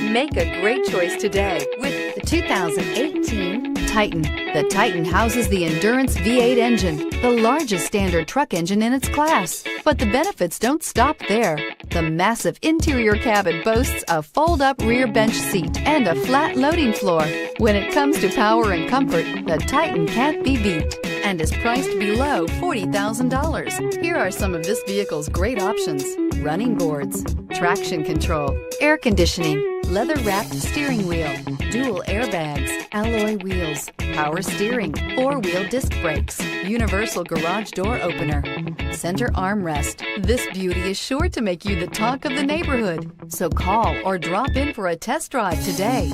Make a great choice today with the 2018 Titan. The Titan houses the Endurance V8 engine, the largest standard truck engine in its class. But the benefits don't stop there. The massive interior cabin boasts a fold-up rear bench seat and a flat loading floor. When it comes to power and comfort, the Titan can't be beat and is priced below $40,000. Here are some of this vehicle's great options: running boards, traction control, air conditioning, leather-wrapped steering wheel, dual airbags, alloy wheels, power steering, four-wheel disc brakes, universal garage door opener, center armrest. This beauty is sure to make you the talk of the neighborhood. So call or drop in for a test drive today.